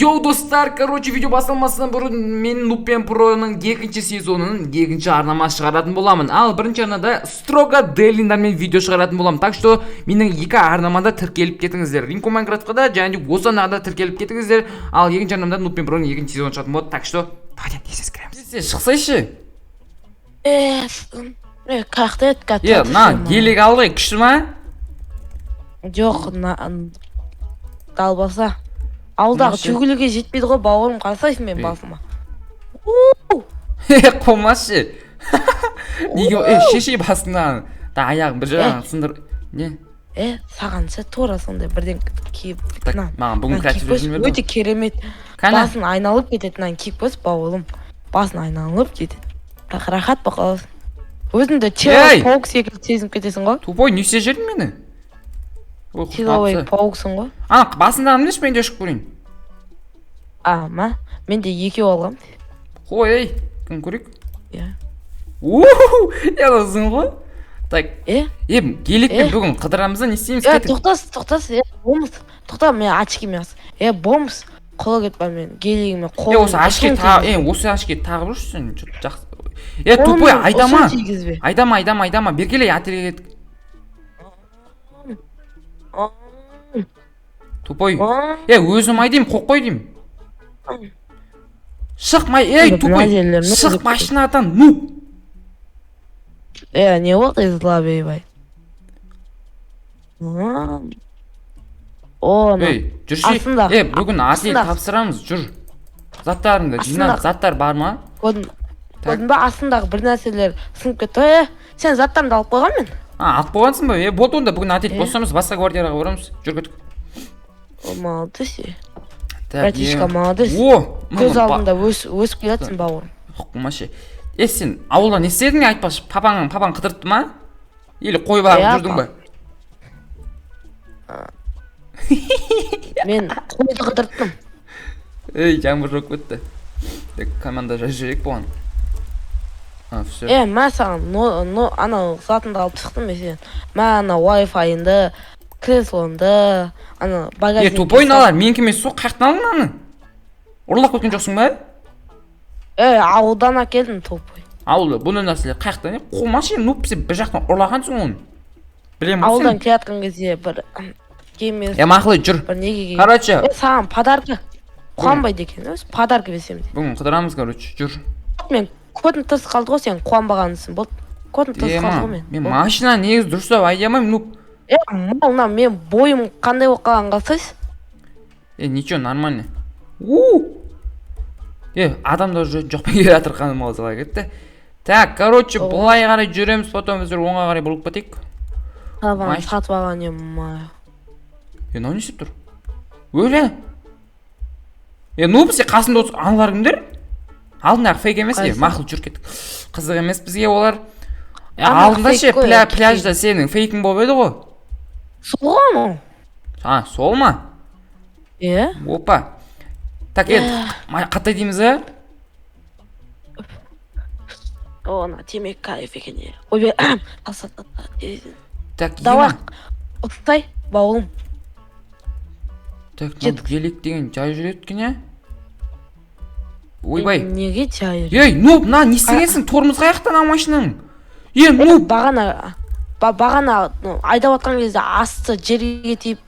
Yo достар, короче, видео басталмасынан бұрын мен Нупен Проның екінші сезонының екінші арнамасы шығаратын боламын. Ал бірінші арнада строго дейлиндармен видео шығаратын боламын. Так что менің екі арнамада тіркеліп кетіңіздер. Ринко Майнкрафтқа да және осы арнада тіркеліп кетіңіздер. Ал екінші арнамда Нупен Проның екінші сезоны шығатын болады. Так что давайте тез кіреміз. Шықсайшы. Қақты еді на, гелик алды, күшті ма? Жоқ, далбаса. Алдағы жүгіліге жетпейді ғой, бауырым, қарсайсың мен басыма. Қомашы. Неге, шешей басынан. Да аяғым бір жағын сындыр. Не? Сағанша тура сондай бірден кейіп. Маған бүгін креатив режим берді. Өте керемет. Басын айналып кететінен кейіп өз, бауырым. Басын айналып кетет. Рахат бақаласың. Өзіңді Чиловый паук секілді сезім кетесің ғой. Тупой, не істеп жердің мені? Чиловый пауксың ғой. Ана, басындағым деш, мен де ұшып көрейін. Ма? Мен де екеу алғам. Қой, кім көрейік? Елазың ғой? Так, геликпен бүгін қыдырамызда не істейміз кетіп? Тоқтас, бомбыз. Тоқта, мен очкимен аз. Бомбыз. Қола кетпа мен, гелигімен қолы. Осы ашке тағы бұрышсың, жақсы. Тупой, айдама, бергелей әтірге кеттік. Тупой, өзім айдайым, қоқ деймін. Шық, тупой, шық машинадан, ну! Не болды, злабей, бай. Жүрші, бүгін ател тапсырамыз, жүр. Заттарыңды, жинақ, заттар бар ма? Көрдің ба, астындағы бір нәрселер сынып кетті. Сен заттарымды алып қойған мен? Алып қойғансың ба? Болды онда бүгін ател босамыз, басқа квартираға орамыз. Жүр кетік. Молодец. Братишка, молодец. Көз алдында өсіп келатсың, бауырым. Құмашы. Сен ауылда не істедің айтпашы? Папаң қыдыртты ма? Или қой бағып жүрдің ба? Мен қойды қыдырттым. Жаңбыр жоқ өтті. Команда жүрек болған. Мә саған, ана затынды алып шықтым мен сен. Мә ана Wi-Fi-ынды, креслонды, ана багажник. Тупой налар, менің кемесі сол қаяқтан алдың аны? Ұрлап көткен жоқсың ба? Ауылдан әкелдім тупой. Ауылы, бұны нәрселер қаяқтан? Қомашы, нұпсы бір жақтан ұрлағансың оны. Білем бұл сен? Ауылдан келатқан кезде бір кемес. Мақылы, жүр. Короче. Саған подарка. Қуанбайды екен, өз подарка берсем де. Бүгін қыдырамыз, короче, жүр. Мен көтін тыс қалды ғой, сен қуанбағанысың, болды. Көтін тыс қалды ғой мен. Мен машина негіз дұрыстап айдамайм, нұп. Мына мен бойым қандай болып қалған қалсайсыз? Ничего, нормально. Адамдар жоқпен келе жатыр қаным ауызға кетті. Так, короче, бұлай қарай жүреміз, потом біздер оңға қарай бұрылып кетейік. Сатып алған ема. Не істеп тұр? Өлі? Нұп, сен қасында отыр, аналар кімдер? Алдындағы фейк емес, мақыл жүр кеттік. Қызық емес бізге олар. Алдында ше, пляжда сенің фейкің болып еді ғой. Сол ғой му? Сол ма? Опа. Так, қаттай дейміз, Она темек кайф екен. Ойбе, так, давай, ұттай, бауылым. Так, гелик деген жай жүреді екен, Ойбай. Неге жай жүреді? Нұп, не істегенсің? Тормыз қаяқтан ау машинаң? Нұп. Бағана айдап атқан кезде асты жерге тиіп.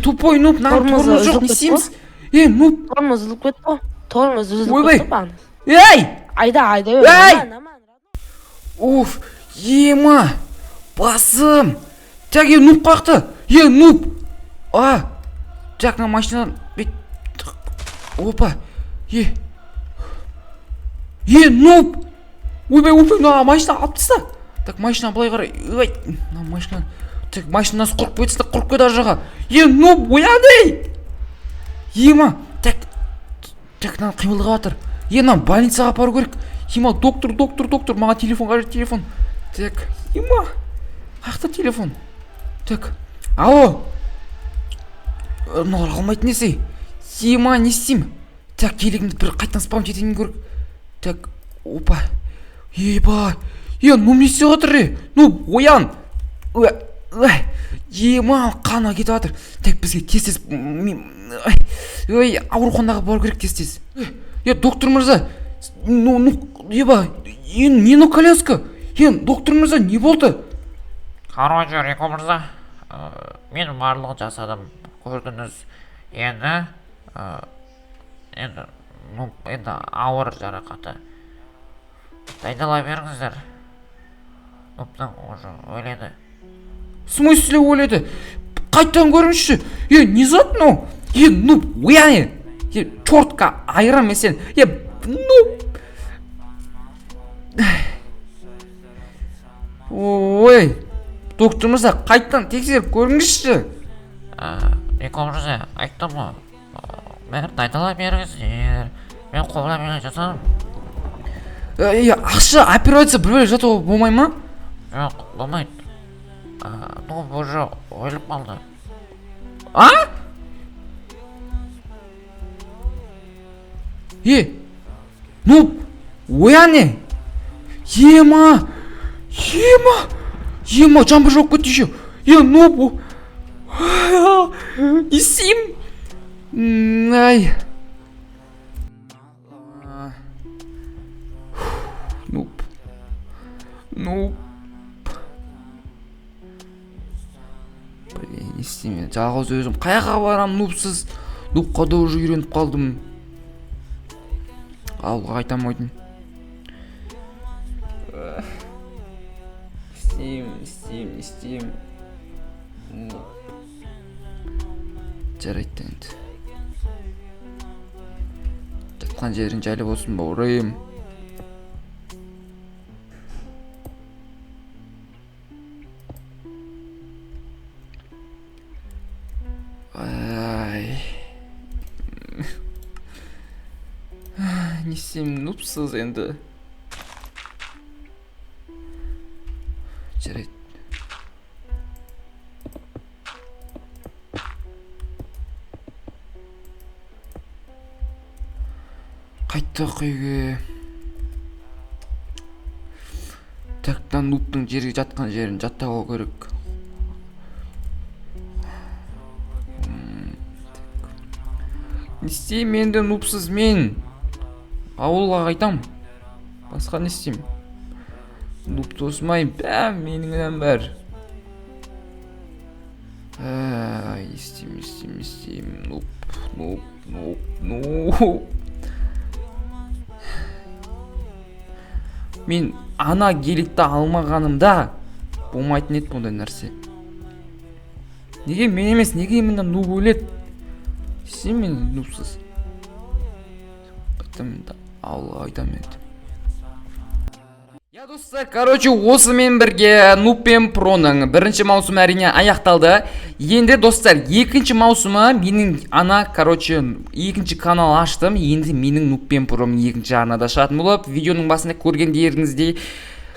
Тупой, Нұп, тормыз жоқ, не істейміз? Нұп. Тормыз үзіліп кетті ғой. Тормыз үзіліп кетті бағана. Айда. Уф, ема, басым. Так, Нұп қақты. Нұп. Так, на машинадан. Опа. Нұп. Ойбай, машина алып тыста. Так, машина бұлай қарай. Машина. Так, машинасы құрып кетсі, құрып кет аржаға. Нұп, ояды. Ема. Так, қимылға батыр. Больницаға апару керек. Доктор. Маған телефон қажет, телефон. Так, қақта телефон. Так, алло. Мыналар қалмайды несі? Не істейм? Так, келігімді бір қайтан спам жетейін көрік. Так, опа. Ебай. Не істеп жатыр? Оян. Ема, қана кетіп жатыр. Так, бізге тез ой, ауруханаға бару керек тез. Доктор мырза, еба, не ну коляска? Доктор мырза, не болды? Короче, Рико мырза, мен барлығын жасадым, көрдіңіз. Енді ауыр жарақаты. Дайдалай беріңіздер. Нуптың уже өледі. В смысле өледі? Қайттан көріңізші. Не зат мынау? Нуп, ояне. Чортқа айырам мен сен. Нуп. Ой, доктор мырза, қайттан тексеріп көріңізші. Рико мырза, айттым ғой. Бәрін дайдалай беріңіздер. Мен қолыммен жасадым. Ақша операция бір жатуға болмай ма? Жоқ, болмайды. Нуп уже өліп қалды. Нуп, ояне. Ема, жамбы жоқ кетті еще. Нуп, не істеймін? Ай. Нуп. Блин, не істеймін? Жалғыз өзім қаяққа барам нупсыз? Нупқа да уже үйреніп қалдым. Ауылға қайтамайдым. Істеймін. Жарайды енді. Жатқан жерің жайлы болсын бауырым. Не істеймін, нупсыз енді. Жарайды. Қайттық үйге. Тақтан нуптың жерге жатқан жерін жаттауы керек. Не істеймін енді нупсыз мен? Ауылға қайтам. Басқа не істеймін? Нуп тосмайым, меніңнен бәр. Істеймін. Нуп. Мен ана геликті алмағанымда болмайтын еді бұндай нәрсе. Неге мен емес, неге мында нуп өледі? Сен мен нупсыз. Қайтам енді ауылға айтам енді. Достар, короче, осымен бірге Нуппен Проның бірінші маусымы әрине аяқталды. Енді достар, екінші маусымы менің екінші канал аштым. Енді менің Нуппен Пром екінші арнада шығатын болып, видеоның басында көргендеріңіздей.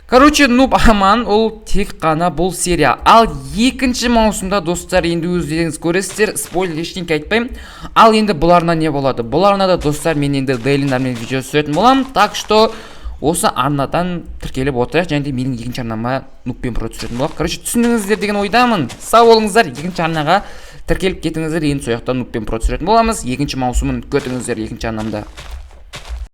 Короче, Нуп аман, ол тек қана бұл серия. Ал екінші маусымда достар, енді өздеріңіз көресіздер, спойлер ештеңке айтпаймын. Ал енді бұларына не болады? Бұларына да достар, мен енді дейлиндармен видео түсіретін боламын. Так что осы арнадан тіркеліп отырайық, және де менің екінші арнама Нуппен Про түсіретін болады. Короче, түсіндіңіздер деген ойдамын. Сау болыңыздар, екінші арнаға тіркеліп кетіңіздер, енді сояқтан Нуппен Про түсіретін боламыз. Екінші маусымын күтіңіздер екінші арнамда.